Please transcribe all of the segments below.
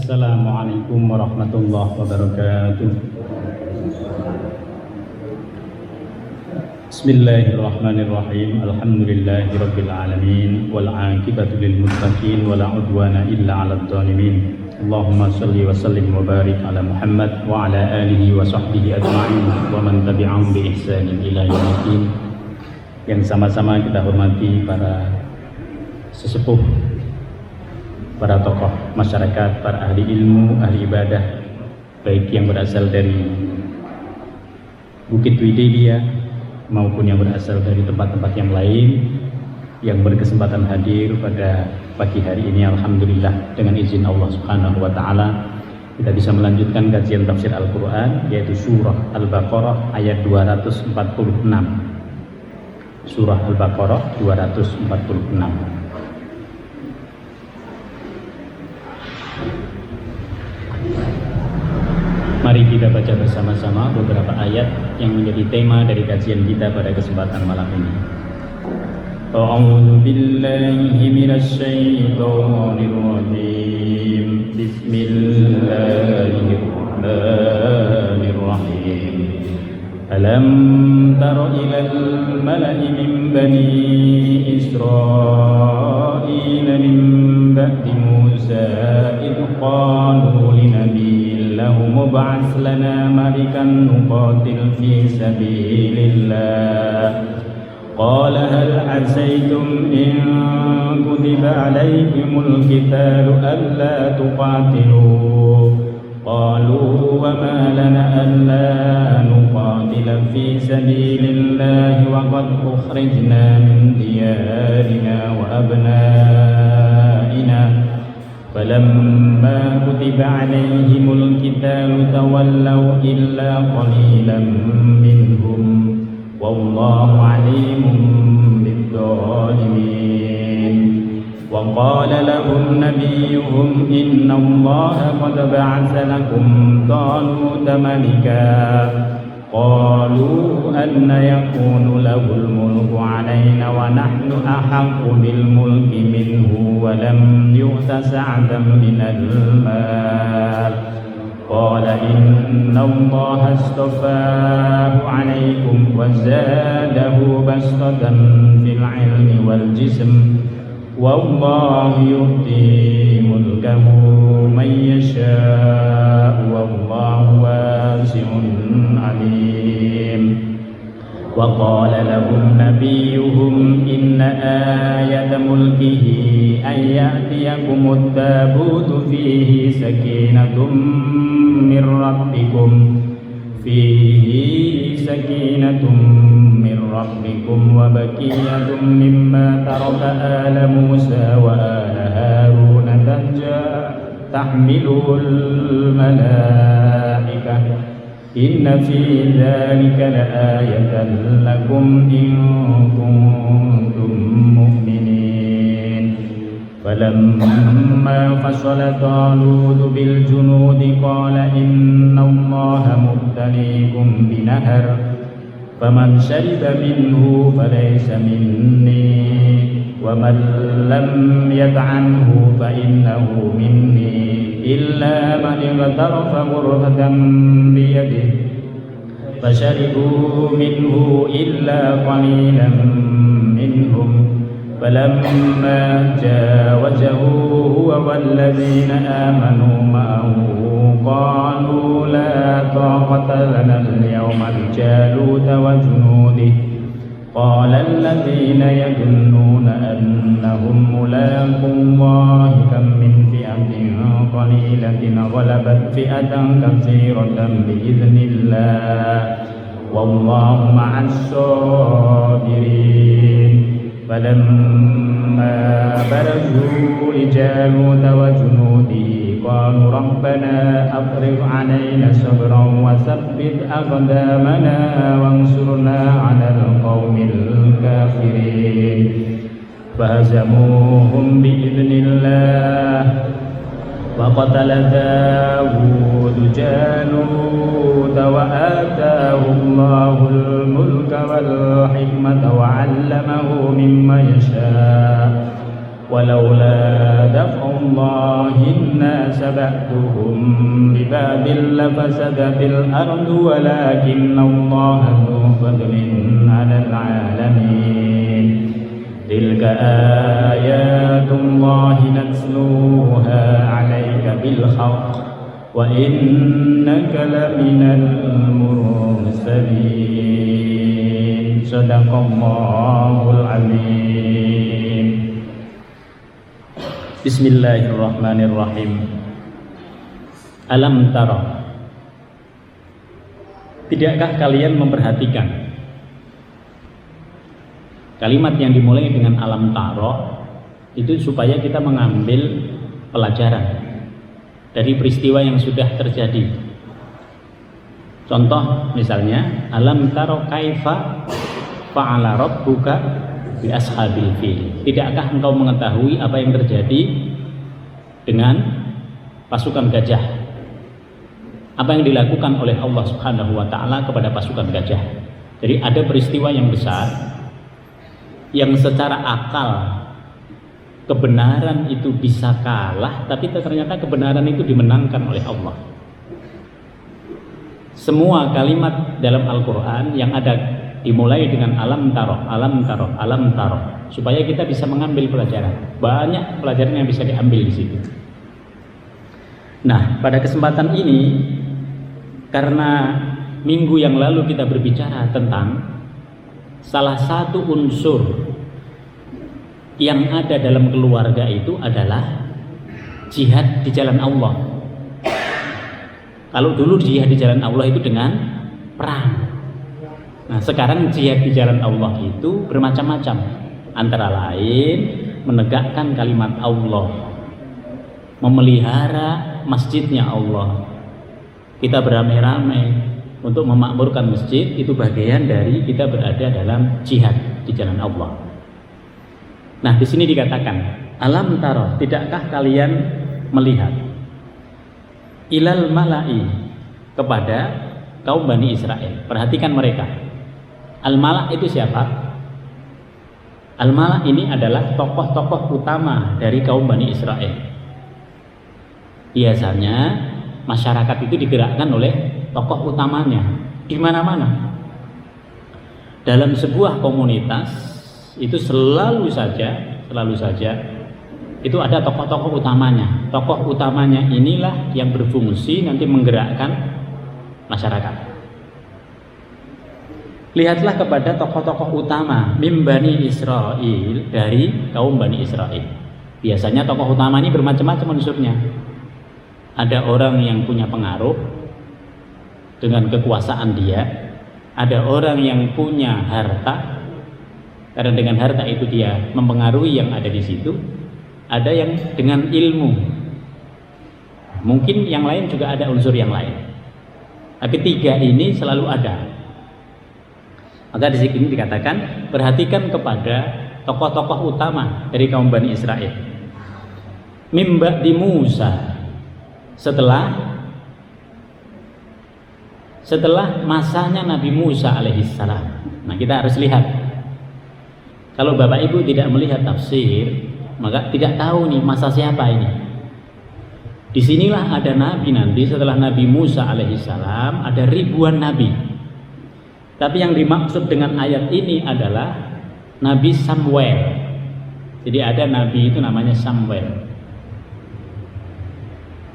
Assalamualaikum warahmatullahi wabarakatuh. Bismillahirrahmanirrahim. Alhamdulillahirabbil alamin wal 'aqibatu lil muttaqin wala 'udwana illa 'alal zalimin. Allahumma shalli wa sallim wa barik ala Muhammad wa ala alihi wa sahbihi ajma'in wa man tabi'ahum bi ihsanin ila yaumiddin. Yang sama-sama kita hormati para sesepuh, para tokoh masyarakat, para ahli ilmu, ahli ibadah, baik yang berasal dari Bukit Widebia maupun yang berasal dari tempat-tempat yang lain yang berkesempatan hadir pada pagi hari ini. Alhamdulillah, dengan izin Allah Subhanahu wa taala kita bisa melanjutkan kajian tafsir Al-Qur'an, yaitu surah Al-Baqarah ayat 246. Surah Al-Baqarah 246. Mari kita baca bersama-sama beberapa ayat yang menjadi tema dari kajian kita pada kesempatan malam ini. A'udzu billahi minasy syaithanir rajim. Bismillahirrahmanirrahim. Alam tara ilal mala'i min bani Israil min ba'di Musa idh qalu linabiyyin lahum ib'ats lana malikan nuqatil fi sabilillah. قال هل عسيتم إن كتب عليكم القتال ألا تقاتلوا قالوا وما لنا ألا نقاتل في سبيل الله وقد أخرجنا من ديارنا وأبنائنا فلما كتب عليهم القتال تولوا إلا قليلا منهم والله عليم بالظالمين. وقال لهم نبيهم إن الله قد بعث لكم طالوت ملكا قالوا أن يكون له الملك علينا ونحن أحق بالملك منه ولم يؤت سعة من المال قال إن الله اصطفاه عليكم وزاده بسطة في العلم والجسم والله يؤتي ملكه من يشاء والله واسع عليم. وقال لهم نبيهم إن آية ملكه أن يأتيكم التابوت فيه سكينة من ربكم وبقية مما ترك آل موسى وآل هارون تحمله الملائكة إن في ذلك لآية لكم إن كنتم مؤمنين. فلما فصل طالوت بالجنود قال إن الله مبتليكم بنهر فمن شرب منه فليس مني ومن لم يطعمه فإنه مني إلا من اغترف غرفة بيده فشربوا منه إلا قليلا منهم فلما جاوزه هو والذين آمنوا معه قالوا لا طاقة لنا اليوم بجالوت وجنوده قال الذين يظنون أنهم ملاقو الله كم من فئة قليلة غلبت فئة كثيرة بإذن الله والله مع الصابرين. فلما برزوا لجالوت وجنوده قالوا ربنا أفرغ علينا صبرا وثبت أقدامنا وانصرنا على القوم الكافرين. فهزموهم بإذن الله وقتل داود جالوت وآتاه الله الملك والحكمة وعلمه مما يشاء ولولا دفع الله الناس بعضهم ببعض لفسدت الأرض ولكن الله ذو فضل على العالمين تلك آيات الله نتلوها عليك بالحق وإنك لمن المرسلين صدق الله العظيم. Bismillahirrahmanirrahim. Alam tara, tidakkah kalian memperhatikan? Kalimat yang dimulai dengan alam tara itu supaya kita mengambil pelajaran dari peristiwa yang sudah terjadi. Contoh misalnya, alam tara kaifa fa'ala rabbuka bi ashabil fil. Tidakkah engkau mengetahui apa yang terjadi dengan pasukan gajah? Apa yang dilakukan oleh Allah Subhanahu wa taala kepada pasukan gajah? Jadi ada peristiwa yang besar yang secara akal kebenaran itu bisa kalah, tapi ternyata kebenaran itu dimenangkan oleh Allah. Semua kalimat dalam Al-Qur'an yang ada dimulai dengan alam taro, alam taro, alam taro, supaya kita bisa mengambil pelajaran. Banyak pelajaran yang bisa diambil di situ. Nah, pada kesempatan ini, karena minggu yang lalu kita berbicara tentang salah satu unsur yang ada dalam keluarga itu adalah jihad di jalan Allah. Kalau dulu jihad di jalan Allah itu dengan perang. Nah, sekarang jihad di jalan Allah itu bermacam-macam. Antara lain menegakkan kalimat Allah, memelihara masjidnya Allah. Kita beramai-ramai untuk memakmurkan masjid, itu bagian dari kita berada dalam jihad di jalan Allah. Nah, di sini dikatakan, alam taro, tidakkah kalian melihat ilal mala'i, kepada kaum Bani Israel. Perhatikan mereka. Al-Mala' itu siapa? Al-Mala' ini adalah tokoh-tokoh utama dari kaum Bani Israel. Biasanya masyarakat itu digerakkan oleh tokoh utamanya di mana-mana. Dalam sebuah komunitas itu selalu saja itu ada tokoh-tokoh utamanya. Tokoh utamanya inilah yang berfungsi nanti menggerakkan masyarakat. Lihatlah kepada tokoh-tokoh utama mim Bani Israel, dari kaum Bani Israel. Biasanya tokoh utama ini bermacam-macam unsurnya. Ada orang yang punya pengaruh dengan kekuasaan dia, ada orang yang punya harta, karena dengan harta itu dia mempengaruhi yang ada di situ, ada yang dengan ilmu, mungkin yang lain juga ada unsur yang lain, tapi tiga ini selalu ada. Maka di sini dikatakan, perhatikan kepada tokoh-tokoh utama dari kaum Bani Israel. Mimba di Musa, setelah masanya Nabi Musa alaihissalam. Nah, kita harus lihat. Kalau Bapak Ibu tidak melihat tafsir, maka tidak tahu nih masa siapa ini. Disinilah ada Nabi nanti setelah Nabi Musa alaihissalam, ada ribuan Nabi. Tapi yang dimaksud dengan ayat ini adalah Nabi Samuel. Jadi ada Nabi itu namanya Samuel.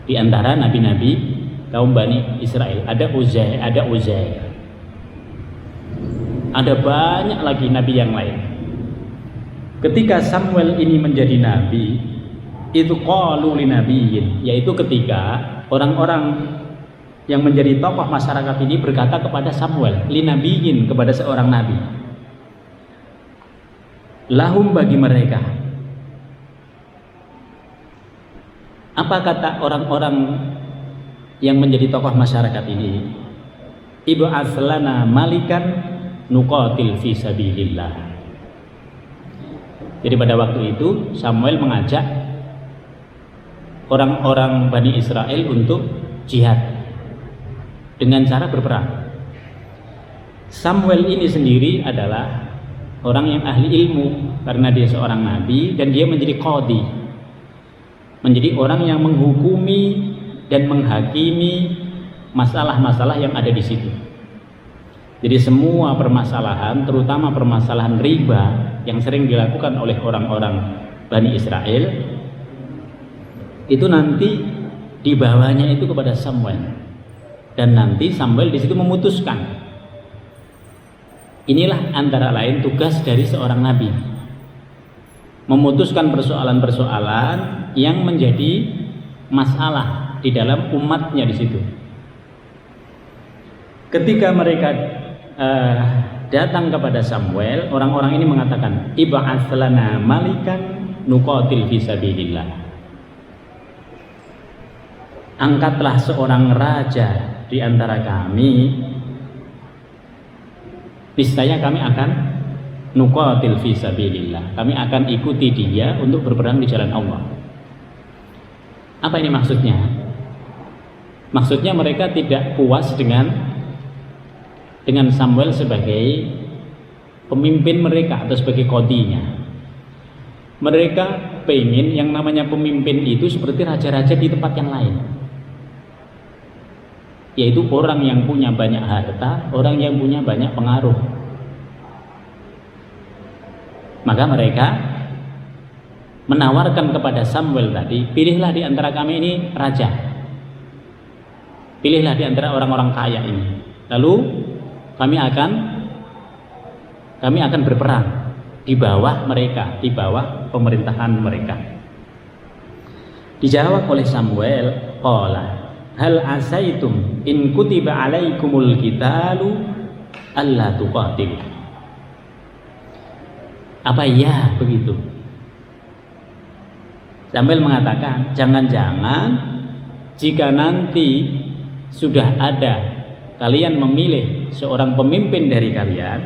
Di antara Nabi-Nabi kaum Bani Israel ada Uzair, ada banyak lagi Nabi yang lain. Ketika Samuel ini menjadi Nabi, itu qalu li nabiyyin, yaitu ketika orang-orang yang menjadi tokoh masyarakat ini berkata kepada Samuel, li nabiyyin, kepada seorang nabi. Lahum, bagi mereka. Apa kata orang-orang yang menjadi tokoh masyarakat ini? Ib'ats lana malikan nuqatil fi sabilillah. Jadi pada waktu itu Samuel mengajak orang-orang Bani Israel untuk jihad dengan cara berperang. Samuel ini sendiri adalah orang yang ahli ilmu karena dia seorang nabi, dan dia menjadi qadhi, menjadi orang yang menghukumi dan menghakimi masalah-masalah yang ada di situ. Jadi semua permasalahan, terutama permasalahan riba yang sering dilakukan oleh orang-orang Bani Israel, itu nanti dibawanya itu kepada Samuel, dan nanti Samuel di situ memutuskan. Inilah antara lain tugas dari seorang nabi, memutuskan persoalan-persoalan yang menjadi masalah di dalam umatnya di situ. Ketika mereka datang kepada Samuel, orang-orang ini mengatakan, ib'ats lana malikan nuqatil fi sabilillah. Angkatlah seorang raja di antara kami, niscaya kami akan nuqatil fi sabilillah, kami akan ikuti dia untuk berperang di jalan Allah. Apa ini maksudnya? Maksudnya mereka tidak puas dengan Samuel sebagai pemimpin mereka atau sebagai qadhinya. Mereka pengen yang namanya pemimpin itu seperti raja-raja di tempat yang lain, yaitu orang yang punya banyak harta, orang yang punya banyak pengaruh. Maka mereka menawarkan kepada Samuel tadi, pilihlah di antara kami ini raja, pilihlah di antara orang-orang kaya ini, lalu kami akan berperang di bawah mereka, di bawah pemerintahan mereka. Dijawab oleh Samuel, qala hal asaitum in kutiba alaikumul qitalu alla tuqatilu. Apa iya begitu? Samuel mengatakan, jangan-jangan jika nanti sudah ada, kalian memilih seorang pemimpin dari kalian,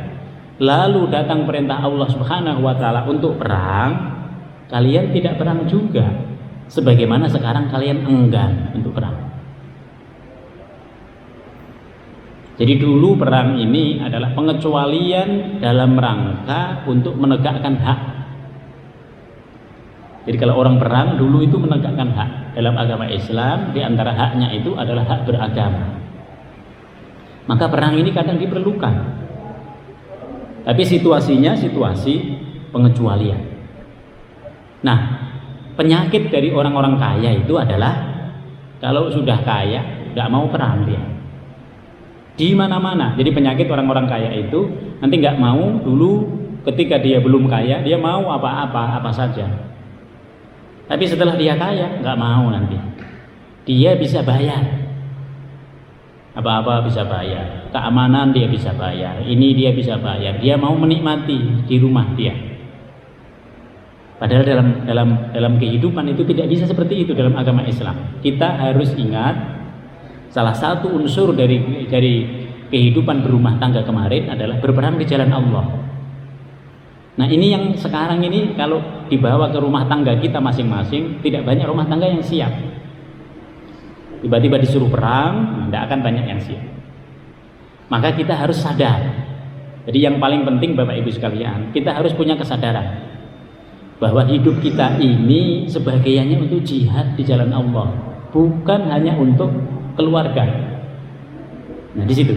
lalu datang perintah Allah Subhanahu wa taala untuk perang, kalian tidak perang juga, sebagaimana sekarang kalian enggan untuk perang. Jadi dulu perang ini adalah pengecualian dalam rangka untuk menegakkan hak. Jadi kalau orang perang dulu itu menegakkan hak. Dalam agama Islam, di antara haknya itu adalah hak beragama. Maka perang ini kadang diperlukan, tapi situasinya situasi pengecualian. Nah, penyakit dari orang-orang kaya itu adalah kalau sudah kaya nggak mau perang dia di mana-mana. Jadi penyakit orang-orang kaya itu nanti nggak mau, dulu ketika dia belum kaya dia mau apa saja, tapi setelah dia kaya nggak mau. Nanti dia bisa bayar apa-apa, bisa bayar keamanan, dia bisa bayar ini, dia bisa bayar, dia mau menikmati di rumah dia. Padahal dalam kehidupan itu tidak bisa seperti itu. Dalam agama Islam kita harus ingat, salah satu unsur dari kehidupan berumah tangga kemarin adalah berperang di jalan Allah. Nah ini yang sekarang ini kalau dibawa ke rumah tangga kita masing-masing, tidak banyak rumah tangga yang siap. Tiba-tiba disuruh perang, tidak akan banyak yang siap. Maka kita harus sadar. Jadi yang paling penting Bapak Ibu sekalian, kita harus punya kesadaran bahwa hidup kita ini sebagiannya untuk jihad di jalan Allah, bukan hanya untuk keluarga. Nah di situ.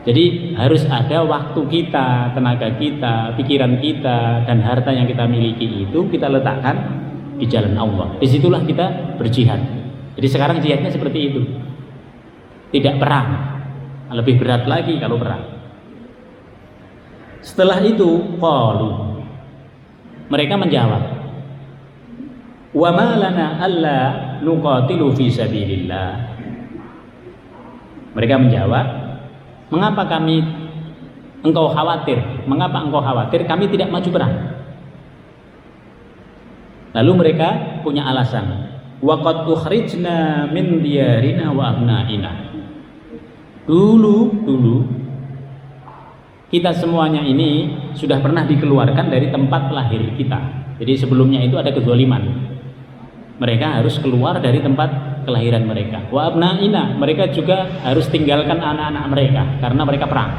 Jadi harus ada waktu kita, tenaga kita, pikiran kita, dan harta yang kita miliki itu kita letakkan di jalan Allah. Disitulah kita berjihad. Jadi sekarang jihadnya seperti itu, tidak perang, lebih berat lagi kalau perang. Setelah itu qalu, mereka menjawab, wa ma lana alla nuqatilu fi sabilillah. Mereka menjawab, mengapa engkau khawatir kami tidak maju perang? Lalu mereka punya alasan, waqad ukhrijna min diyarina wa abnaina. Dulu kita semuanya ini sudah pernah dikeluarkan dari tempat lahir kita. Jadi sebelumnya itu ada kezaliman. Mereka harus keluar dari tempat kelahiran mereka. Wa abnaina, mereka juga harus tinggalkan anak-anak mereka karena mereka perang.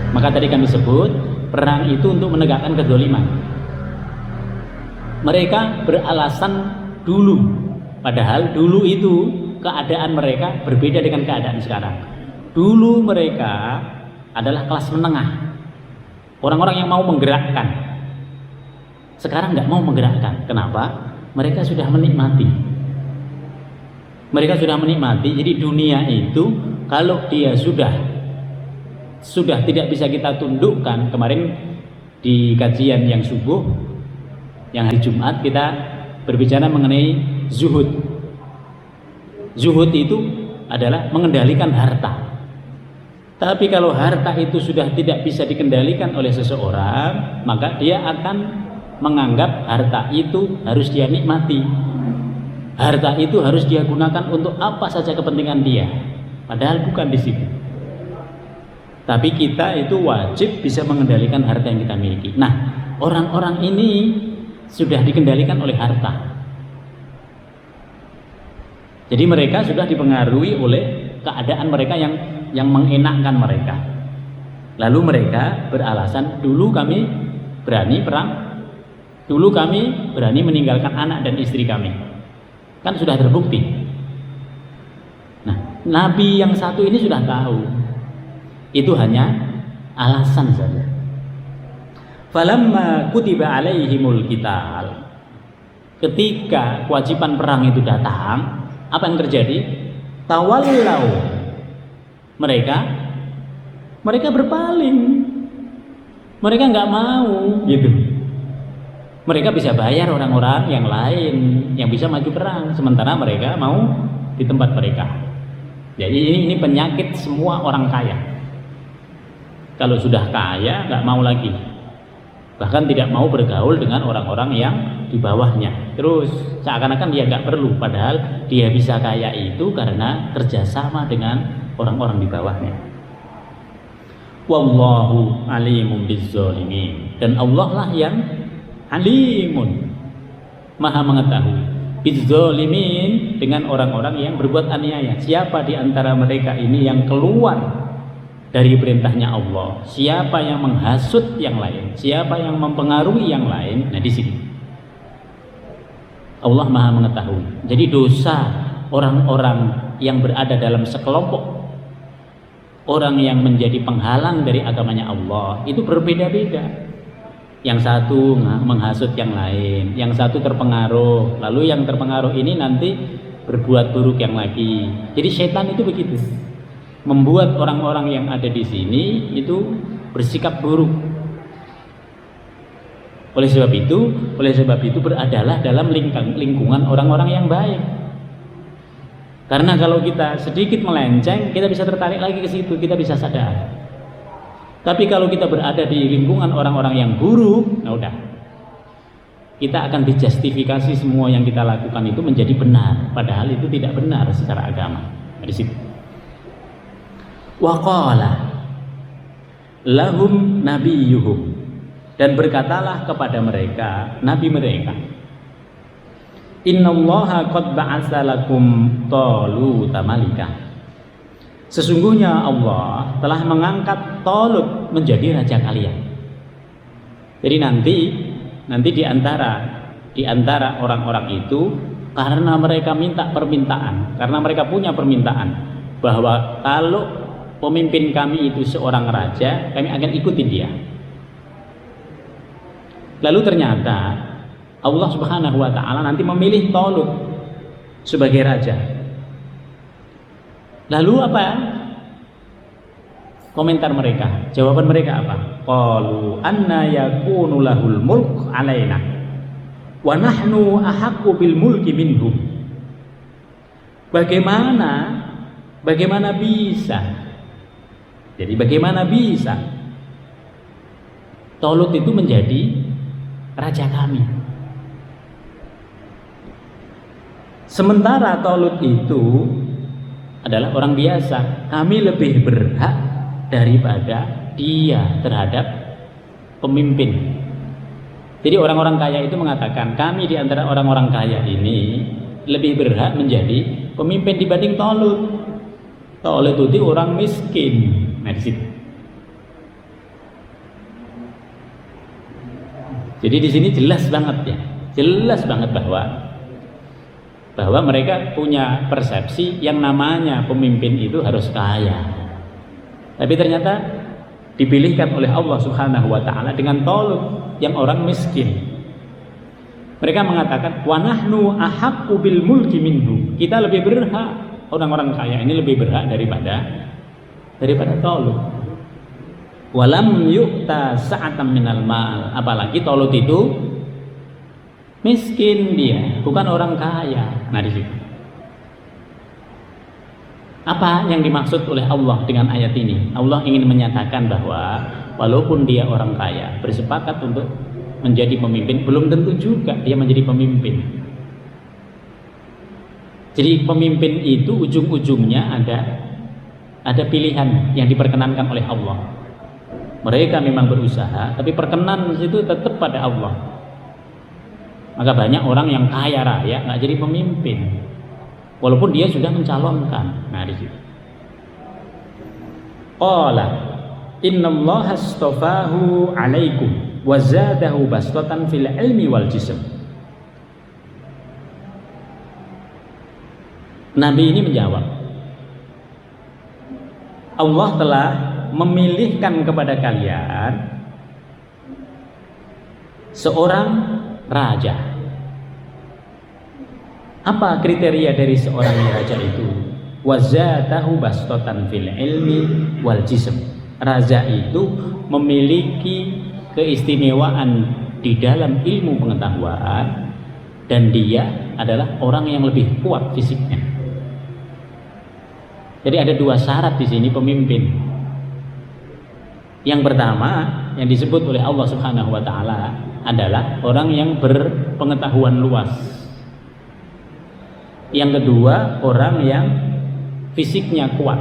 Maka tadi kami sebut perang itu untuk menegakkan kedzaliman. Mereka beralasan dulu, padahal dulu itu keadaan mereka berbeda dengan keadaan sekarang. Dulu mereka adalah kelas menengah, orang-orang yang mau menggerakkan. Sekarang nggak mau menggerakkan. Kenapa? Mereka sudah menikmati. Mereka sudah menikmati. Jadi dunia itu kalau dia sudah tidak bisa kita tundukkan. Kemarin di kajian yang subuh, yang hari Jumat, kita berbicara mengenai zuhud. Zuhud itu adalah mengendalikan harta. Tapi kalau harta itu sudah tidak bisa dikendalikan oleh seseorang, maka dia akan menganggap harta itu harus dia nikmati. Harta itu harus dia gunakan untuk apa saja kepentingan dia. Padahal bukan di situ. Tapi kita itu wajib bisa mengendalikan harta yang kita miliki. Nah, orang-orang ini sudah dikendalikan oleh harta. Jadi mereka sudah dipengaruhi oleh keadaan mereka yang mengenakkan mereka. Lalu mereka beralasan, dulu kami berani perang, dulu kami berani meninggalkan anak dan istri kami. Kan sudah terbukti. Nah, Nabi yang satu ini sudah tahu. Itu hanya alasan saja. Falamma kutiba alaihimul qital. Ketika kewajiban perang itu datang, apa yang terjadi? Tawallau. Mereka berpaling. Mereka nggak mau gitu. Mereka bisa bayar orang-orang yang lain yang bisa maju perang, sementara mereka mau di tempat mereka. Jadi ini penyakit semua orang kaya. Kalau sudah kaya nggak mau lagi, bahkan tidak mau bergaul dengan orang-orang yang di bawahnya. Terus seakan-akan dia nggak perlu, padahal dia bisa kaya itu karena kerjasama dengan orang-orang di bawahnya. Wallahu alimun bizzalimin. Dan Allah lah yang alimun, maha mengetahui, bizzalimin, dengan orang-orang yang berbuat aniaya. Siapa di antara mereka ini yang keluar dari perintahnya Allah? Siapa yang menghasut yang lain? Siapa yang mempengaruhi yang lain? Nah, di sini Allah maha mengetahui. Jadi dosa orang-orang yang berada dalam sekelompok orang yang menjadi penghalang dari agamanya Allah itu berbeda-beda. Yang satu menghasut yang lain, yang satu terpengaruh, lalu yang terpengaruh ini nanti berbuat buruk yang lagi. Jadi setan itu begitu, membuat orang-orang yang ada di sini itu bersikap buruk. Oleh sebab itu beradalah dalam lingkungan orang-orang yang baik. Karena kalau kita sedikit melenceng, kita bisa tertarik lagi ke situ, kita bisa sadar. Tapi kalau kita berada di lingkungan orang-orang yang buruk, nah udah, kita akan dijustifikasi semua yang kita lakukan itu menjadi benar, padahal itu tidak benar secara agama. Di situ. Wa qala lahum nabiyuhum, dan berkatalah kepada mereka nabi mereka, innallaha qad ba'atsa lakum Taluta malika. Sesungguhnya Allah telah mengangkat Talut menjadi raja kalian. Jadi nanti di antara orang-orang itu, karena mereka minta permintaan, karena mereka punya permintaan bahwa kalau pemimpin kami itu seorang raja, kami akan ikutin dia. Lalu ternyata Allah Subhanahu wa ta'ala nanti memilih Talut sebagai raja. Lalu apa? Komentar mereka, jawaban mereka apa? Qalu anna yakunu lahul mulk alaina wa nahnu ahaqqu bil mulki minhum. Bagaimana bisa? Jadi bagaimana bisa Talut itu menjadi raja kami? Sementara Talut itu adalah orang biasa, kami lebih berhak daripada dia terhadap pemimpin. Jadi orang-orang kaya itu mengatakan, kami di antara orang-orang kaya ini lebih berhak menjadi pemimpin dibanding Talut. Talut itu orang miskin. Nah, di situ. Jadi di sini jelas banget ya, jelas banget bahwa mereka punya persepsi yang namanya pemimpin itu harus kaya. Tapi ternyata dipilihkan oleh Allah Subhanahu wa taala dengan Talut yang orang miskin. Mereka mengatakan wa nahnu ahaqqu bil mulki minhu. Kita lebih berhak, orang-orang kaya ini lebih berhak daripada Talut. Walam yu'ta sa'atan minal mal. Apalagi Talut itu miskin, dia bukan orang kaya. Nah di situ apa yang dimaksud oleh Allah dengan ayat ini? Allah ingin menyatakan bahwa walaupun dia orang kaya, bersepakat untuk menjadi pemimpin, belum tentu juga dia menjadi pemimpin. Jadi pemimpin itu ujung-ujungnya ada pilihan yang diperkenankan oleh Allah. Mereka memang berusaha, tapi perkenan itu tetap pada Allah. Maka banyak orang yang kaya raya nggak jadi pemimpin, walaupun dia sudah mencalonkan. Nah di situ. Qala innallaha astafahu 'alaikum wa zadahu bastatan fil ilmi wal jism. Nabi ini menjawab, Allah telah memilihkan kepada kalian seorang raja. Apa kriteria dari seorang raja itu? Wazatahu bastatan fil ilmi wal jism. Raja itu memiliki keistimewaan di dalam ilmu pengetahuan dan dia adalah orang yang lebih kuat fisiknya. Jadi ada dua syarat di sini pemimpin. Yang pertama yang disebut oleh Allah Subhanahu wa taala adalah orang yang berpengetahuan luas. Yang kedua, orang yang fisiknya kuat.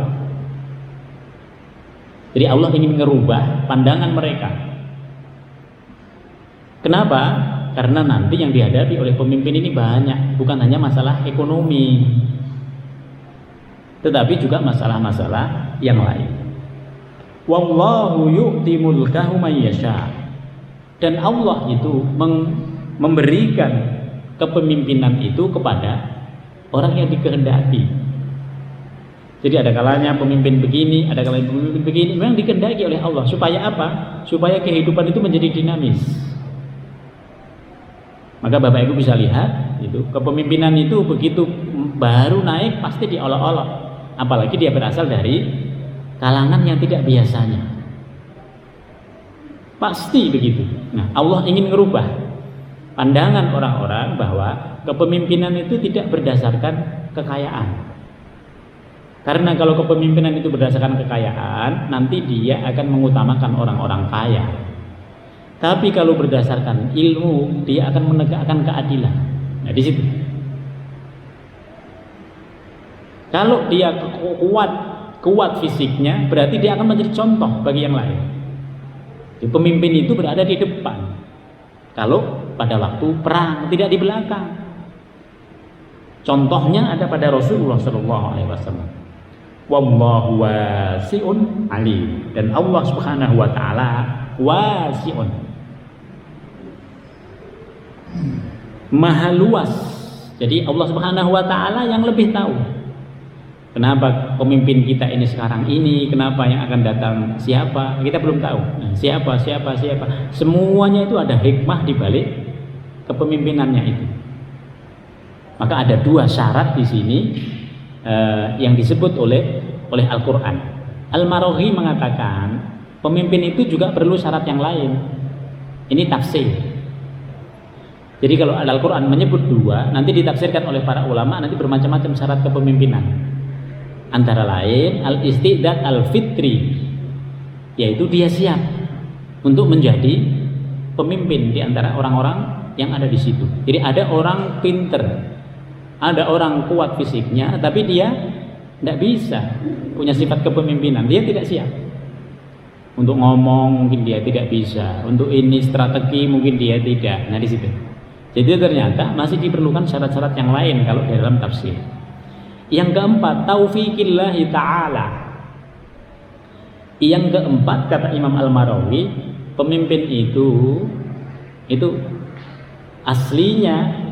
Jadi Allah ingin merubah pandangan mereka. Kenapa? Karena nanti yang dihadapi oleh pemimpin ini banyak, bukan hanya masalah ekonomi, tetapi juga masalah-masalah yang lain. Wallahu yu'ti mulkahu man yasha. Dan Allah itu memberikan kepemimpinan itu kepada orang yang dikehendaki. Jadi ada kalanya pemimpin begini, ada kalanya pemimpin begini, memang dikehendaki oleh Allah. Supaya apa? Supaya kehidupan itu menjadi dinamis. Maka Bapak Ibu bisa lihat, itu kepemimpinan itu begitu baru naik pasti diolok-olok. Apalagi dia berasal dari kalangan yang tidak biasanya. Pasti begitu. Nah, Allah ingin merubah pandangan orang-orang bahwa kepemimpinan itu tidak berdasarkan kekayaan. Karena kalau kepemimpinan itu berdasarkan kekayaan, nanti dia akan mengutamakan orang-orang kaya. Tapi kalau berdasarkan ilmu, dia akan menegakkan keadilan. Nah, di situ. Kalau dia kuat fisiknya, berarti dia akan menjadi contoh bagi yang lain. Jadi, pemimpin itu berada di depan. Kalau pada waktu perang, tidak di belakang. Contohnya ada pada Rasulullah SAW. Wallahu wasi'un alim. Dan Allah Subhanahu wa taala wasi'un, maha luas. Jadi Allah Subhanahu wa taala yang lebih tahu. Kenapa pemimpin kita ini sekarang ini, kenapa yang akan datang siapa, kita belum tahu. Nah, siapa. Semuanya itu ada hikmah di balik kepemimpinannya itu. Maka ada dua syarat di sini yang disebut oleh Al-Qur'an. Al-Maraghi mengatakan pemimpin itu juga perlu syarat yang lain. Ini tafsir. Jadi kalau Al-Qur'an menyebut dua, nanti ditafsirkan oleh para ulama, nanti bermacam-macam syarat kepemimpinan. Antara lain al-istidad al-fitri, yaitu dia siap untuk menjadi pemimpin di antara orang-orang yang ada di situ. Jadi ada orang pinter, ada orang kuat fisiknya, tapi dia tidak bisa punya sifat kepemimpinan. Dia tidak siap untuk ngomong, mungkin dia tidak bisa. Untuk ini strategi mungkin dia tidak. Nah di situ. Jadi ternyata masih diperlukan syarat-syarat yang lain kalau dalam tafsir. Yang keempat, taufiqillahi ta'ala. Yang keempat, kata Imam Al-Maraghi, pemimpin itu Itu aslinya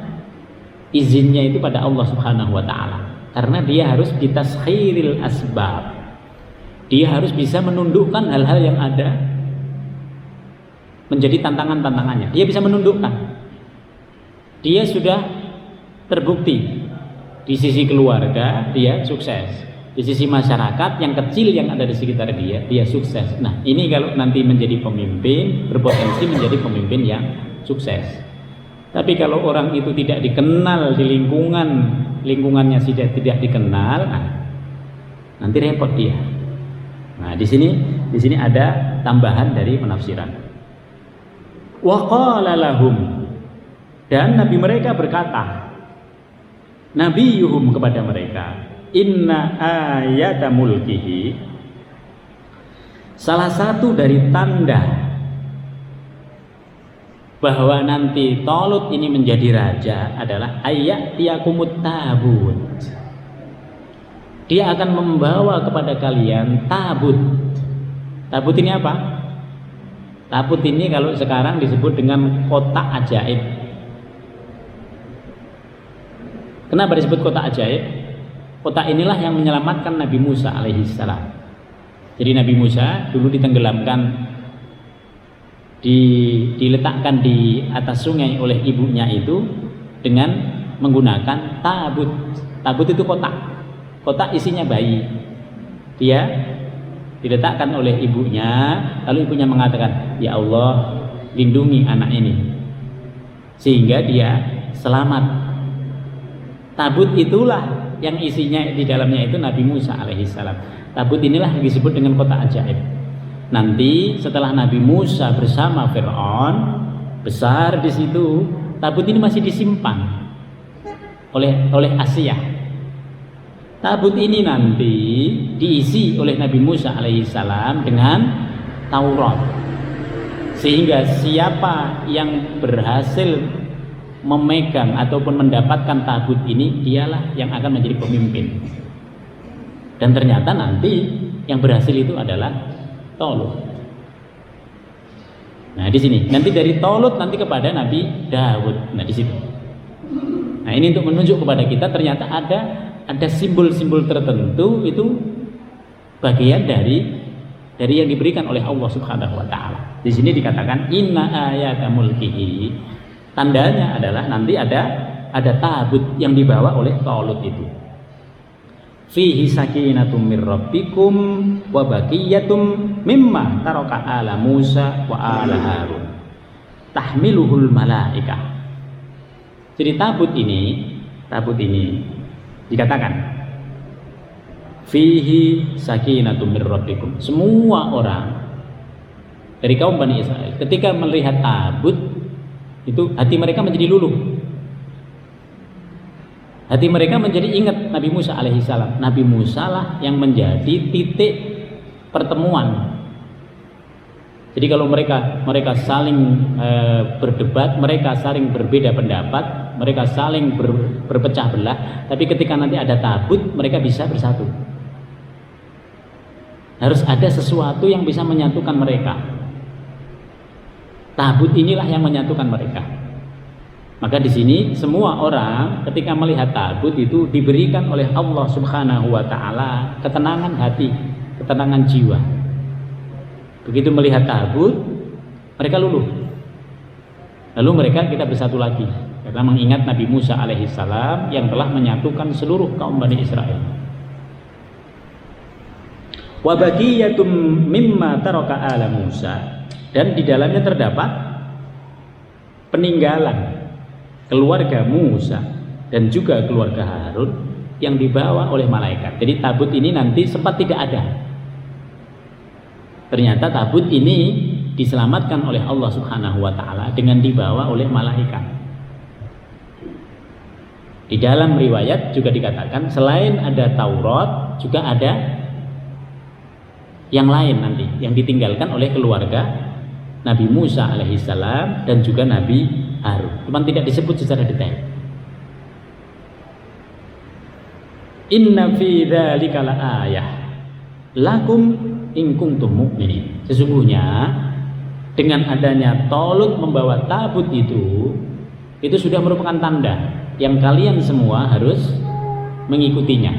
izinnya itu pada Allah Subhanahu wa taala. Karena dia harus bitashkhiril asbab. Dia harus bisa menundukkan hal-hal yang ada menjadi tantangan-tantangannya. Dia bisa menundukkan. Dia sudah terbukti di sisi keluarga dia sukses. Di sisi masyarakat yang kecil yang ada di sekitar dia sukses. Nah, ini kalau nanti menjadi pemimpin, berpotensi menjadi pemimpin yang sukses. Tapi kalau orang itu tidak dikenal di lingkungannya tidak dikenal, nanti repot dia. Nah, di sini ada tambahan dari penafsiran. Wa qala lahum, dan nabi mereka berkata, nabiyuhum kepada mereka, inna ayata mulkihi, salah satu dari tanda bahwa nanti Talut ini menjadi raja adalah ayatiyakumut tabut. Dia akan membawa kepada kalian tabut. Tabut ini apa? Tabut ini kalau sekarang disebut dengan kotak ajaib. Kenapa disebut kotak ajaib? Kotak inilah yang menyelamatkan Nabi Musa alaihissalam. Jadi Nabi Musa dulu ditenggelamkan, diletakkan di atas sungai oleh ibunya itu dengan menggunakan tabut. Tabut itu kotak. Kotak isinya bayi. Dia diletakkan oleh ibunya, lalu ibunya mengatakan, ya Allah, lindungi anak ini sehingga dia selamat. Tabut itulah yang isinya di dalamnya itu Nabi Musa alaihissalam. Tabut inilah yang disebut dengan kotak ajaib. Nanti setelah Nabi Musa bersama Fir'aun besar di situ, tabut ini masih disimpan oleh Asia. Tabut ini nanti diisi oleh Nabi Musa alaihissalam dengan Taurat, sehingga siapa yang berhasil memegang ataupun mendapatkan tabut ini, dialah yang akan menjadi pemimpin. Dan ternyata nanti yang berhasil itu adalah Talut. Nah, di sini nanti dari Talut nanti kepada Nabi Daud. Nah, di situ. Nah, ini untuk menunjuk kepada kita ternyata ada simbol-simbol tertentu itu bagian dari yang diberikan oleh Allah Subhanahu wa taala. Di sini dikatakan inna ayata mulkihi. Tandanya adalah nanti ada tabut yang dibawa oleh Talut itu. Fihi sakinatum mir rabbikum wa baqiyatum mimma taraka ala Musa wa ala Harun tahmiluhul malaikah. Jadi tabut ini dikatakan fihi sakinatum mir rabbikum. Semua orang dari kaum Bani Israel ketika melihat tabut itu hati mereka menjadi luluh. Hati mereka menjadi ingat Nabi Musa alaihissalam. Nabi Musa lah yang menjadi titik pertemuan. Jadi kalau mereka saling berdebat, mereka saling berbeda pendapat, mereka saling berpecah belah, tapi ketika nanti ada tabut, mereka bisa bersatu. Harus ada sesuatu yang bisa menyatukan mereka. Tabut inilah yang menyatukan mereka. Maka di sini semua orang ketika melihat tabut itu diberikan oleh Allah Subhanahu wa taala ketenangan hati, ketenangan jiwa. Begitu melihat tabut, mereka luluh. Lalu kita bersatu lagi karena mengingat Nabi Musa alaihissalam yang telah menyatukan seluruh kaum Bani Israel. Wa baqiyatum mimma taraka ala Musa, dan di dalamnya terdapat peninggalan keluarga Musa dan juga keluarga Harun yang dibawa oleh malaikat. Jadi tabut ini nanti sempat tidak ada. Ternyata tabut ini diselamatkan oleh Allah Subhanahu wa taala dengan dibawa oleh malaikat. Di dalam riwayat juga dikatakan selain ada Taurat juga ada yang lain nanti yang ditinggalkan oleh keluarga Nabi Musa alaihissalam dan juga Nabi Harun. Cuma tidak disebut secara detail. Inna fi dzalika laayah lakum in kuntum mu'minin. Sesungguhnya dengan adanya Talut membawa tabut itu sudah merupakan tanda yang kalian semua harus mengikutinya.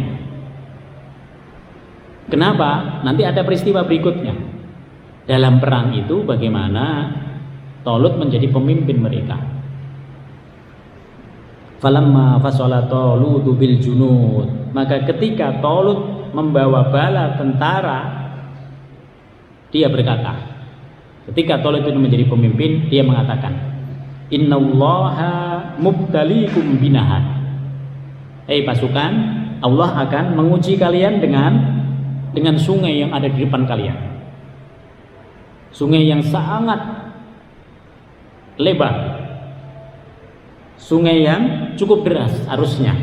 Kenapa? Nanti ada peristiwa berikutnya. Dalam perang itu bagaimana Talut menjadi pemimpin mereka. Falamma fasala Talutu bil junud, maka ketika Talut membawa bala tentara, dia berkata, ketika Talut itu menjadi pemimpin, dia mengatakan, innallaha mubtaliikum binahar. Pasukan, Allah akan menguji kalian dengan sungai yang ada di depan kalian. Sungai yang sangat lebar, sungai yang cukup deras arusnya.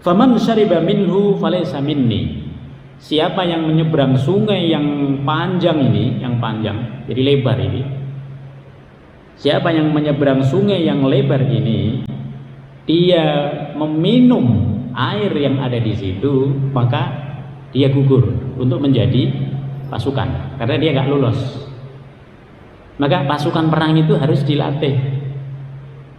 Faman syariba minhu falaysa minni. Siapa yang menyeberang sungai yang panjang ini, yang panjang, jadi lebar ini. Siapa yang menyeberang sungai yang lebar ini, dia meminum air yang ada di situ, maka dia gugur untuk menjadi pasukan, karena dia nggak lolos. Maka pasukan perang itu harus dilatih.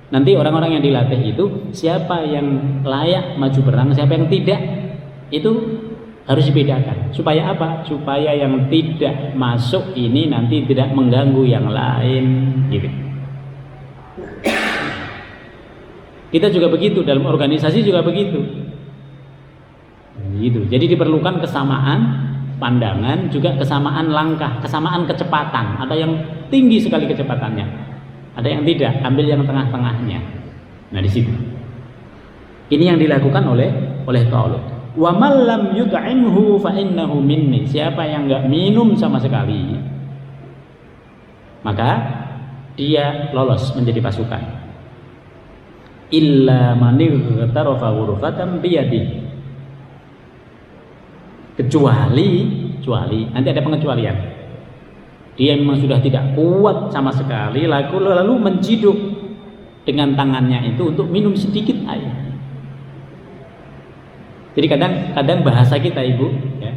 Nanti orang-orang yang dilatih itu siapa yang layak maju perang, siapa yang tidak, itu harus dibedakan. Supaya apa? Supaya yang tidak masuk ini nanti tidak mengganggu yang lain, gitu. Kita juga begitu, dalam organisasi juga begitu. Gitu. Jadi diperlukan kesamaan pandangan, juga kesamaan langkah, kesamaan kecepatan. Ada yang tinggi sekali kecepatannya, ada yang tidak, ambil yang tengah-tengahnya. Nah di situ. Ini yang dilakukan oleh Talut. Wa man lam yut'imhu fa innahu minni. Siapa yang enggak minum sama sekali, maka dia lolos menjadi pasukan. Illa man ightarafa ghurfatan biyadihi. Kecuali nanti ada pengecualian. Dia memang sudah tidak kuat sama sekali, lalu menciduk dengan tangannya itu untuk minum sedikit air. Jadi kadang bahasa kita, Ibu, ya,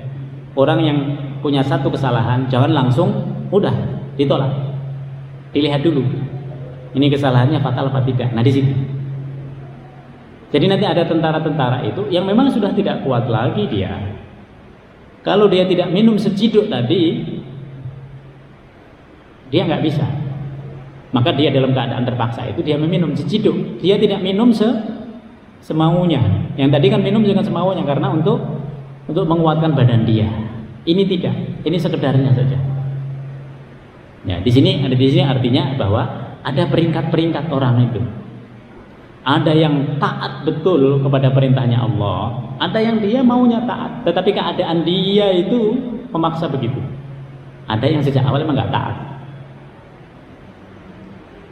orang yang punya satu kesalahan jangan langsung udah ditolak, dilihat dulu ini kesalahannya fatal apa tidak. Nah di situ. Jadi nanti ada tentara-tentara itu yang memang sudah tidak kuat lagi dia. Kalau dia tidak minum seciduk tadi, dia nggak bisa. Maka dia dalam keadaan terpaksa itu dia meminum seciduk. Dia tidak minum semaunya. Yang tadi kan minum dengan semaunya karena untuk menguatkan badan dia. Ini tidak. Ini sekedarnya saja. Ya, di sini artinya bahwa ada peringkat-peringkat orang itu. Ada yang taat betul kepada perintahnya Allah, ada yang dia maunya taat, tetapi keadaan dia itu memaksa begitu. Ada yang sejak awal memang nggak taat.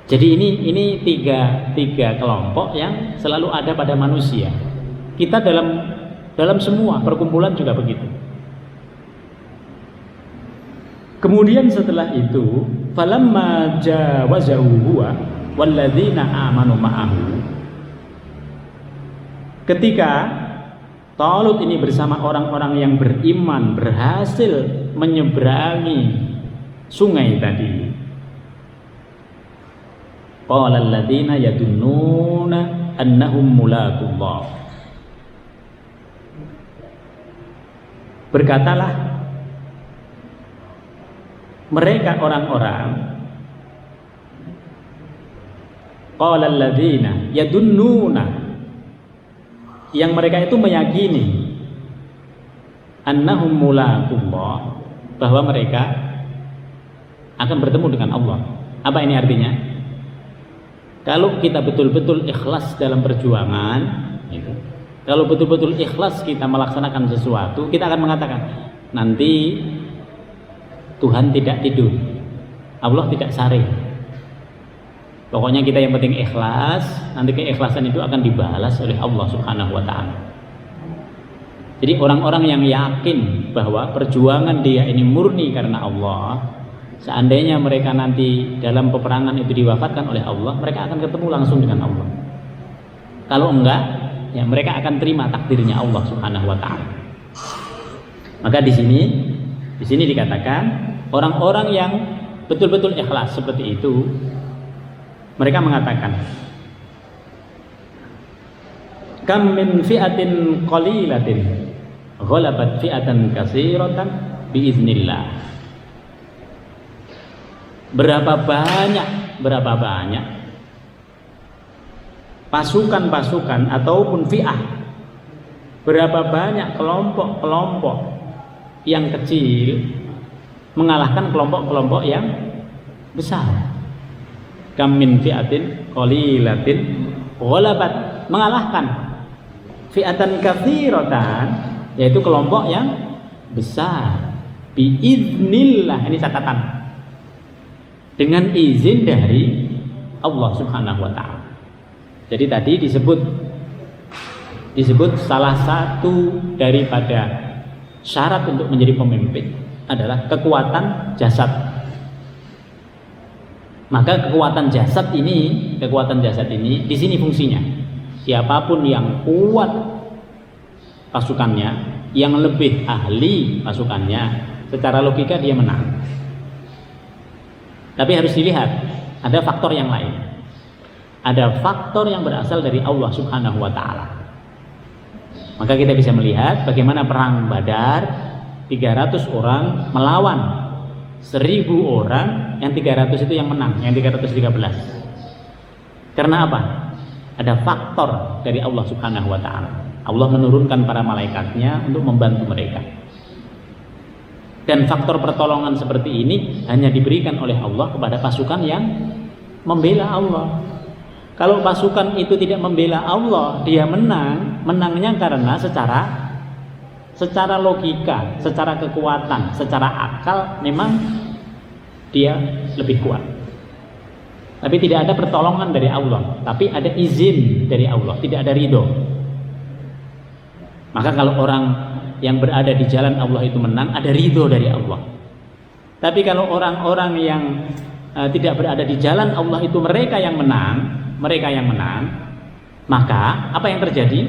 Jadi ini tiga kelompok yang selalu ada pada manusia. Kita dalam semua perkumpulan juga begitu. Kemudian setelah itu, falamma jawazahu huwa walladzina amanu ma'ahu. Ketika Talut ini bersama orang-orang yang beriman berhasil menyeberangi sungai tadi, qala alladzina yadunnuna annahum mulaqullah. Berkatalah mereka orang-orang, qala alladzina yadunnuna, yang mereka itu meyakini annahum mulaqullah, bahwa mereka akan bertemu dengan Allah. Apa ini artinya? Kalau kita betul-betul ikhlas dalam perjuangan gitu, kalau betul-betul ikhlas kita melaksanakan sesuatu, kita akan mengatakan nanti Tuhan tidak tidur, Allah tidak saring. Pokoknya kita yang penting ikhlas, nanti keikhlasan itu akan dibalas oleh Allah Subhanahu wa ta'ala. Jadi orang-orang yang yakin bahwa perjuangan dia ini murni karena Allah, seandainya mereka nanti dalam peperangan itu diwafatkan oleh Allah, mereka akan ketemu langsung dengan Allah. Kalau enggak, ya mereka akan terima takdirnya Allah Subhanahu wa ta'ala. Maka di sini dikatakan orang-orang yang betul-betul ikhlas seperti itu, mereka mengatakan, kam min fi'atin qalilatin ghalabat fi'atan katsiratan biiznillah. Berapa banyak pasukan-pasukan ataupun fi'ah, berapa banyak kelompok-kelompok yang kecil mengalahkan kelompok-kelompok yang besar. Kam min fi'atin qalilatin ghalabat, mengalahkan fi'atan katsiratan, yaitu kelompok yang besar, biiznillah, ini catatan, dengan izin dari Allah Subhanahu wa taala. Jadi tadi disebut salah satu daripada syarat untuk menjadi pemimpin adalah kekuatan jasad. Maka kekuatan jasad ini di sini fungsinya. Siapapun yang kuat pasukannya, yang lebih ahli pasukannya, secara logika dia menang. Tapi harus dilihat, ada faktor yang lain. Ada faktor yang berasal dari Allah Subhanahu wa taala. Maka kita bisa melihat bagaimana perang Badar, 300 orang melawan 1000 orang, yang 300 itu yang menang, yang 313. Karena apa? Ada faktor dari Allah Subhanahu wa taala. Allah menurunkan para malaikatnya untuk membantu mereka. Dan faktor pertolongan seperti ini hanya diberikan oleh Allah kepada pasukan yang membela Allah. Kalau pasukan itu tidak membela Allah, dia menangnya karena secara logika, secara kekuatan, secara akal memang dia lebih kuat. Tapi tidak ada pertolongan dari Allah, tapi ada izin dari Allah, tidak ada ridho. Maka kalau orang yang berada di jalan Allah itu menang, ada ridho dari Allah. Tapi kalau orang-orang yang tidak berada di jalan Allah itu mereka yang menang, maka apa yang terjadi?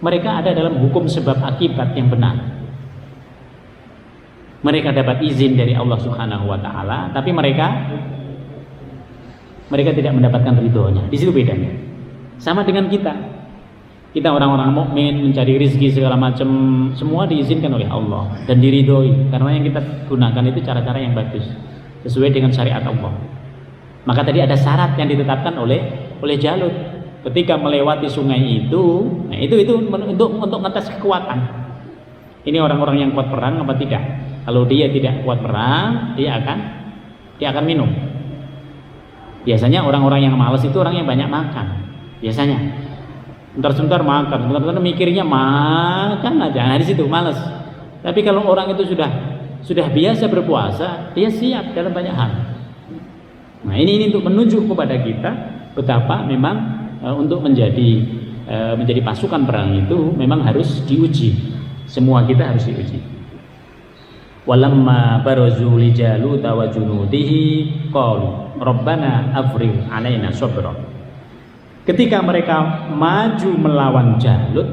Mereka ada dalam hukum sebab akibat yang benar. Mereka dapat izin dari Allah Subhanahu wa taala, tapi mereka tidak mendapatkan ridhonya. Di situ bedanya. Sama dengan kita. Kita orang-orang mukmin mencari rezeki segala macam, semua diizinkan oleh Allah dan diridhoi, karena yang kita gunakan itu cara-cara yang bagus sesuai dengan syariat Allah. Maka tadi ada syarat yang ditetapkan oleh Jalut ketika melewati sungai itu. Nah, itu untuk ngetes kekuatan. Ini orang-orang yang kuat perang apa tidak? Kalau dia tidak kuat perang, dia akan minum. Biasanya orang-orang yang malas itu orang yang banyak makan. Biasanya sebentar makan, sebentar mikirnya makan aja. Nah, di situ malas. Tapi kalau orang itu sudah biasa berpuasa, dia siap dalam banyak hal. Nah, ini untuk menunjuk kepada kita betapa memang untuk menjadi pasukan perang itu memang harus diuji. Semua kita harus diuji. Walamma barazu li Jalut wa junudihi qalu rabbana afrigh alaina sabra. Ketika mereka maju melawan Jalut,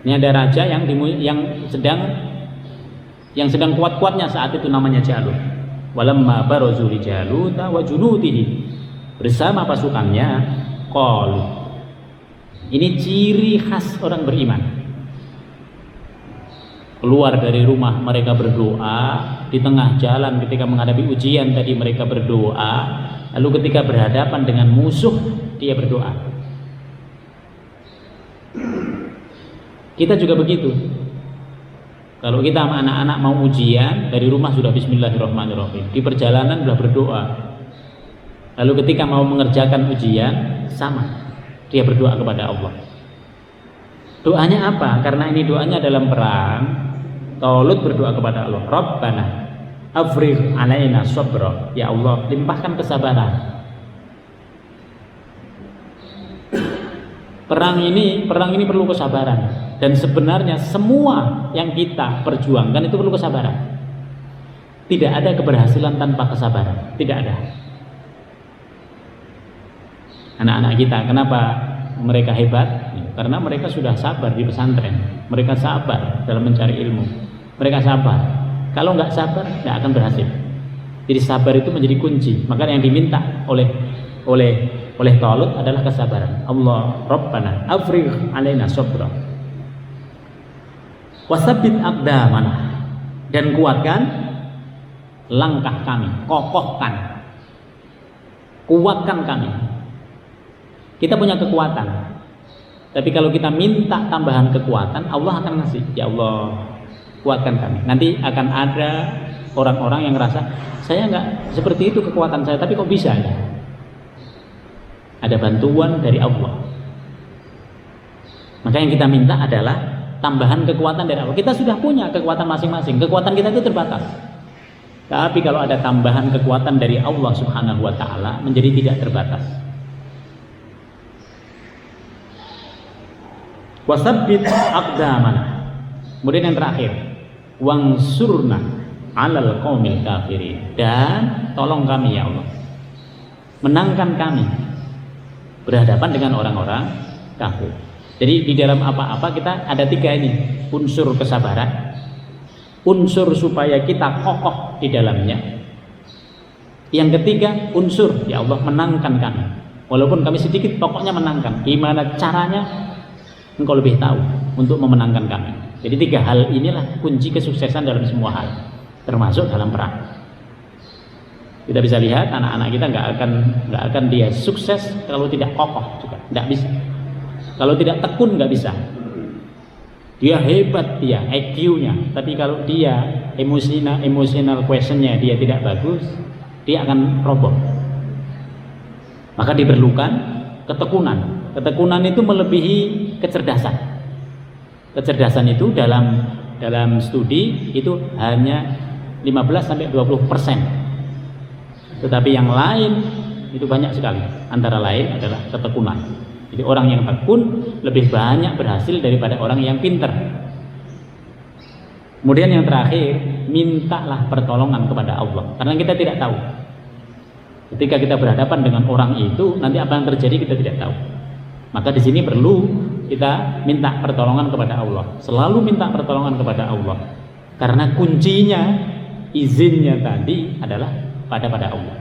ini ada raja yang sedang kuat-kuatnya saat itu, namanya Jalut. Walamma barazu li Jalut wa junudihi, bersama pasukannya, qalu. Ini ciri khas orang beriman. Keluar dari rumah mereka berdoa, di tengah jalan ketika menghadapi ujian tadi mereka berdoa, lalu ketika berhadapan dengan musuh dia berdoa. Kita juga begitu. Kalau kita sama anak-anak mau ujian, dari rumah sudah bismillahirrahmanirrahim, di perjalanan sudah berdoa. Lalu ketika mau mengerjakan ujian, sama, dia berdoa kepada Allah. Doanya apa? Karena ini doanya dalam perang. Talut berdoa kepada Allah, Rabbana afrigh alaina sabra, ya Allah limpahkan kesabaran. Perang ini perlu kesabaran, dan sebenarnya semua yang kita perjuangkan itu perlu kesabaran. Tidak ada keberhasilan tanpa kesabaran, tidak ada. Anak-anak kita kenapa mereka hebat? Karena mereka sudah sabar di pesantren, mereka sabar dalam mencari ilmu, mereka sabar Kalau nggak sabar, nggak akan berhasil. Jadi sabar itu menjadi kunci. Maka yang diminta oleh Talut adalah kesabaran. Allah Rabbana afrigh alaina sabra wasabbit aqdamana, dan kuatkan langkah kami, kokohkan, kuatkan kami. Kita punya kekuatan, tapi kalau kita minta tambahan kekuatan, Allah akan ngasih. Ya Allah, kuatkan kami. Nanti akan ada orang-orang yang ngerasa, saya nggak seperti itu kekuatan saya, tapi kok bisa ya? Ada bantuan dari Allah. Maka yang kita minta adalah tambahan kekuatan dari Allah. Kita sudah punya kekuatan masing-masing. Kekuatan kita itu terbatas. Tapi kalau ada tambahan kekuatan dari Allah Subhanahu wa taala, menjadi tidak terbatas. Wasabbit aqdamana. Kemudian yang terakhir, wangsurna 'alal qaumil kafirin. Dan tolong kami ya Allah, menangkan kami berhadapan dengan orang-orang kafir. Jadi di dalam apa-apa kita ada 3 ini, unsur kesabaran, unsur supaya kita kokoh di dalamnya. Yang ketiga, unsur ya Allah menangkan kami. Walaupun kami sedikit, pokoknya menangkan. Gimana caranya? Engkau lebih tahu untuk memenangkan kami. Jadi 3 hal inilah kunci kesuksesan dalam semua hal, termasuk dalam perang. Kita bisa lihat anak-anak kita nggak akan dia sukses kalau tidak kokoh juga, nggak bisa. Kalau tidak tekun nggak bisa. Dia hebat dia IQ-nya, tapi kalau dia emotional questionnya dia tidak bagus, dia akan roboh. Maka diperlukan ketekunan. Ketekunan itu melebihi kecerdasan. Kecerdasan itu dalam studi itu hanya 15-20%. Tetapi yang lain itu banyak sekali. Antara lain adalah ketekunan. Jadi orang yang tekun lebih banyak berhasil daripada orang yang pintar. Kemudian yang terakhir, mintalah pertolongan kepada Allah, karena kita tidak tahu. Ketika kita berhadapan dengan orang itu, nanti apa yang terjadi kita tidak tahu. Maka di sini perlu kita minta pertolongan kepada Allah. Selalu minta pertolongan kepada Allah, karena kuncinya, izinnya tadi adalah pada Allah.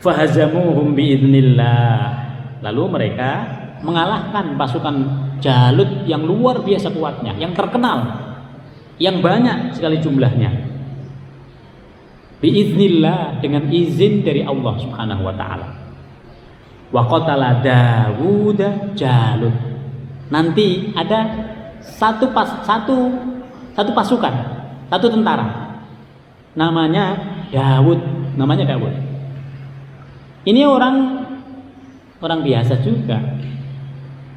Fahazamuhum biidznillah. Lalu mereka mengalahkan pasukan Jalut yang luar biasa kuatnya, yang terkenal, yang banyak sekali jumlahnya. Biiznillah, dengan izin dari Allah Subhanahu wa taala. Wa qatala Dawud Jalut. Nanti ada satu pasukan, satu tentara. Namanya Dawud. Ini orang biasa juga,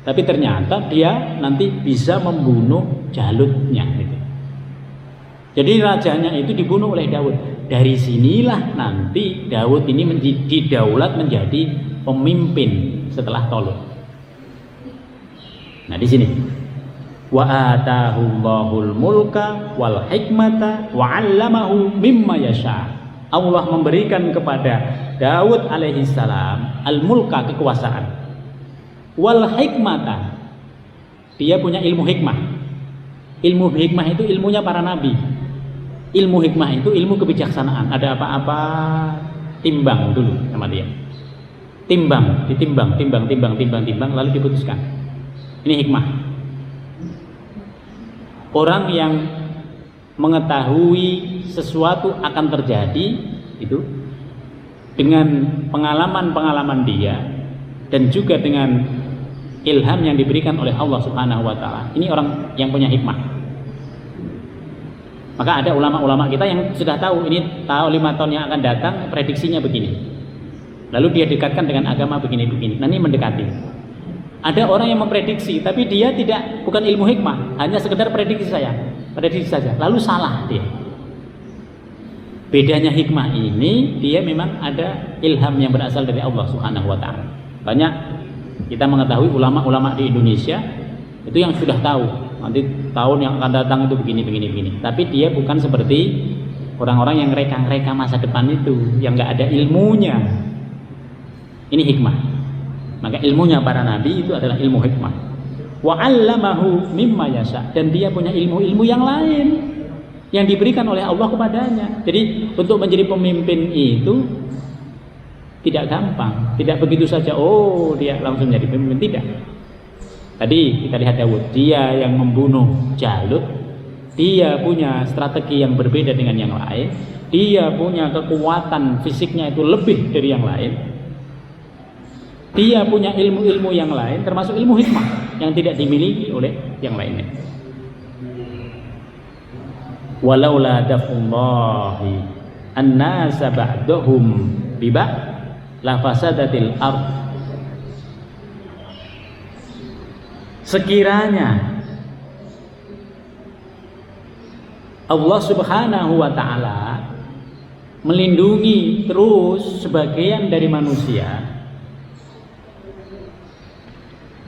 tapi ternyata dia nanti bisa membunuh Jalutnya gitu. Jadi rajanya itu dibunuh oleh Daud. Dari sinilah nanti Daud ini didaulat menjadi pemimpin setelah Talut. Nah di sini wa atahul mulka wal hikmata wa 'allamahu mimma yasha. Allah memberikan kepada Daud alaihissalam al-mulka, kekuasaan, wal hikmata, dia punya ilmu hikmah. Ilmu hikmah itu ilmunya para nabi. Ilmu hikmah itu ilmu kebijaksanaan. Ada apa-apa timbang dulu sama dia. Ditimbang, lalu diputuskan. Ini hikmah. Orang yang mengetahui sesuatu akan terjadi itu dengan pengalaman dia dan juga dengan ilham yang diberikan oleh Allah Subhanahu wa taala. Ini orang yang punya hikmah. Maka ada ulama-ulama kita yang sudah tahu 5 tahun yang akan datang prediksinya begini. Lalu dia dekatkan dengan agama begini. Nanti mendekati. Ada orang yang memprediksi tapi dia bukan ilmu hikmah, hanya sekedar prediksi saja. Lalu salah dia. Bedanya hikmah ini, dia memang ada ilham yang berasal dari Allah Subhanahu wa taala. Banyak kita mengetahui ulama-ulama di Indonesia itu yang sudah tahu nanti tahun yang akan datang itu begini. Tapi dia bukan seperti orang-orang yang reka masa depan itu, yang nggak ada ilmunya. Ini hikmah. Maka ilmunya para nabi itu adalah ilmu hikmah. Wa 'allamahu mimma yasha, dan dia punya ilmu-ilmu yang lain yang diberikan oleh Allah kepadanya. Jadi untuk menjadi pemimpin itu tidak gampang, tidak begitu saja oh dia langsung jadi pemimpin, tidak. Tadi kita lihat Daud, dia yang membunuh Jalut, dia punya strategi yang berbeda dengan yang lain, dia punya kekuatan fisiknya itu lebih dari yang lain, dia punya ilmu-ilmu yang lain termasuk ilmu hikmah yang tidak dimiliki oleh yang lainnya. Walaula daf'ullahi an-nasa ba'dahum biba' la fasadatil ardh. Sekiranya Allah Subhanahu wa taala melindungi terus sebagian dari manusia,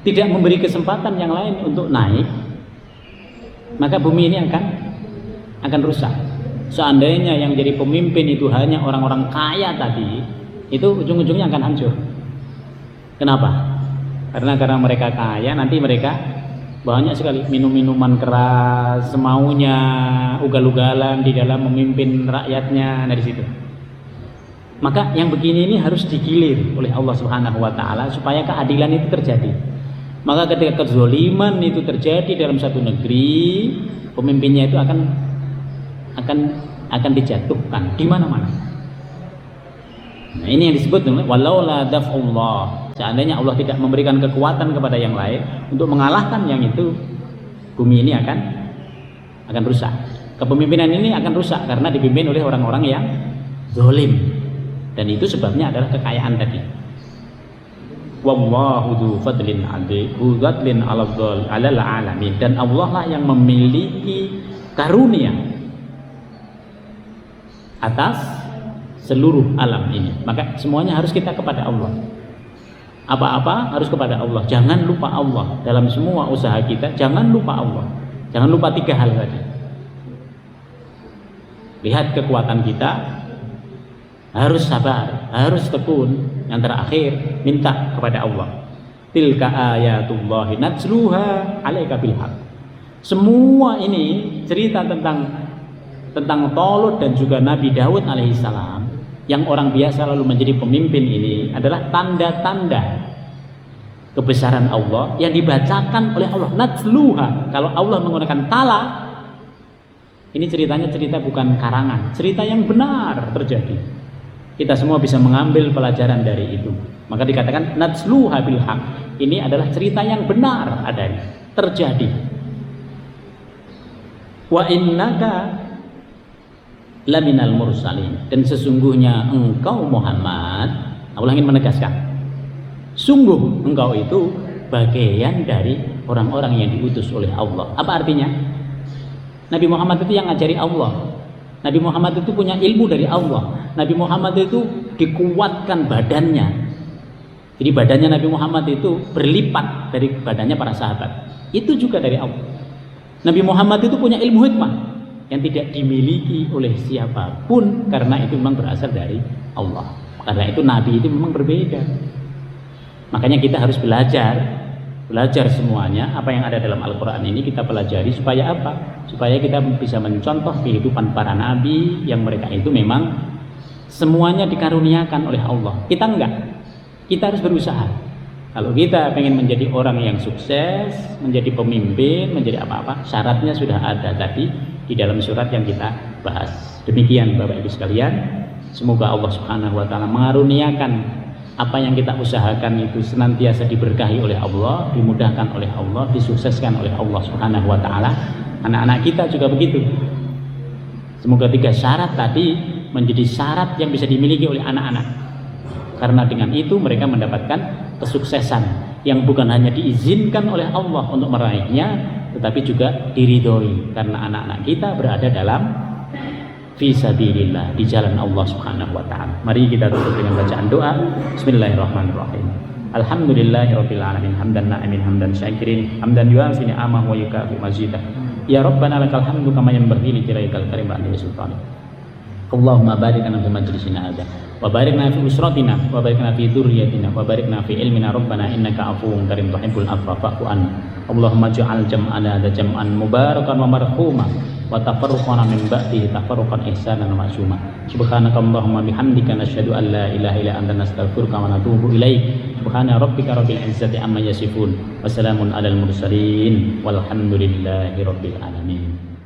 tidak memberi kesempatan yang lain untuk naik, maka bumi ini akan rusak. Seandainya yang jadi pemimpin itu hanya orang-orang kaya tadi, itu ujung-ujungnya akan hancur. Kenapa? Karena mereka kaya, nanti mereka banyak sekali minum-minuman keras, semaunya, ugal-ugalan di dalam memimpin rakyatnya dari situ. Maka yang begini ini harus digilir oleh Allah Subhanahu wa taala supaya keadilan itu terjadi. Maka ketika kezaliman itu terjadi dalam satu negeri, pemimpinnya itu akan dijatuhkan di mana-mana. Nah, ini yang disebut dengan walaula daf'ullah. Seandainya Allah tidak memberikan kekuatan kepada yang lain untuk mengalahkan yang itu, bumi ini akan rusak. Kepemimpinan ini akan rusak karena dipimpin oleh orang-orang yang zalim. Dan itu sebabnya adalah kekayaan tadi. Wallahu dzu fadlin 'alal alamin. Dan Allah lah yang memiliki karunia atas seluruh alam ini. Maka semuanya harus kita kepada Allah. Apa-apa harus kepada Allah. Jangan lupa Allah dalam semua usaha kita. Jangan lupa Allah. Jangan lupa 3 hal tadi. Lihat kekuatan kita, harus sabar, harus tekun. Yang terakhir, minta kepada Allah. Tilka ayatullahi natsluha 'alaika bil haqq. Semua ini cerita tentang Talut dan juga Nabi Daud alaihissalam, yang orang biasa lalu menjadi pemimpin ini adalah tanda-tanda kebesaran Allah yang dibacakan oleh Allah. Natsluha, kalau Allah menggunakan tala, ini ceritanya cerita bukan karangan, cerita yang benar terjadi. Kita semua bisa mengambil pelajaran dari itu. Maka dikatakan natsluha bil haqq. Ini adalah cerita yang benar adanya, terjadi. Wa innaka laminal mursalin, dan sesungguhnya engkau Muhammad, Allah ingin menegaskan, sungguh engkau itu bagian dari orang-orang yang diutus oleh Allah. Apa artinya? Nabi Muhammad itu yang ngajari Allah. Nabi Muhammad itu punya ilmu dari Allah. Nabi Muhammad itu dikuatkan badannya. Jadi badannya Nabi Muhammad itu berlipat dari badannya para sahabat. Itu juga dari Allah. Nabi Muhammad itu punya ilmu hikmah yang tidak dimiliki oleh siapapun, karena itu memang berasal dari Allah. Karena itu Nabi itu memang berbeda. Makanya kita harus belajar semuanya. Apa yang ada dalam Al-Quran ini kita pelajari supaya apa? Supaya kita bisa mencontoh kehidupan para Nabi yang mereka itu memang semuanya dikaruniakan oleh Allah. Kita enggak. Kita harus berusaha. Kalau kita pengen menjadi orang yang sukses, menjadi pemimpin, menjadi apa-apa, syaratnya sudah ada tadi di dalam surat yang kita bahas. Demikian Bapak Ibu sekalian, semoga Allah Subhanahu wa taala mengaruniakan apa yang kita usahakan itu senantiasa diberkahi oleh Allah, dimudahkan oleh Allah, disukseskan oleh Allah Subhanahu wa taala. Anak-anak kita juga begitu. Semoga 3 syarat tadi menjadi syarat yang bisa dimiliki oleh anak-anak. Karena dengan itu mereka mendapatkan kesuksesan yang bukan hanya diizinkan oleh Allah untuk meraihnya, tetapi juga diridhoi, karena anak-anak kita berada dalam fisabilillah, di jalan Allah Subhanahu wa taala. Mari kita tutup dengan bacaan doa. Bismillahirrahmanirrahim. Alhamdulillahirabbil alamin, hamdan na'imin hamdan syakirin, hamdan yuafi ni'amahu wa yukafi mazidah. Ya Rabbana lakal hamdu kama yanbaghi li jalalikal karim wa li sultanik. Allahumma barik lana fi majlisina hadza wa barikna fi usratina wa barikna fi dzurriyyatina wa barikna fi ilmina rabbana innaka afuwwun karim tuhibbul afwa fa'fu anna. Allahumma ij'al jam'ana hadza jam'an mubarakan wa marhuma wa tafarruqana min ba'dihi tafarruqan ihsanan ma'suma. Subhanakallahumma bihamdika nasyhadu an la ilaha illa anta nastaghfiruka wa natubu ilaik. Subhana rabbika rabbil izzati amma yasifun wa salamun alal mursalin walhamdulillahi rabbil alamin.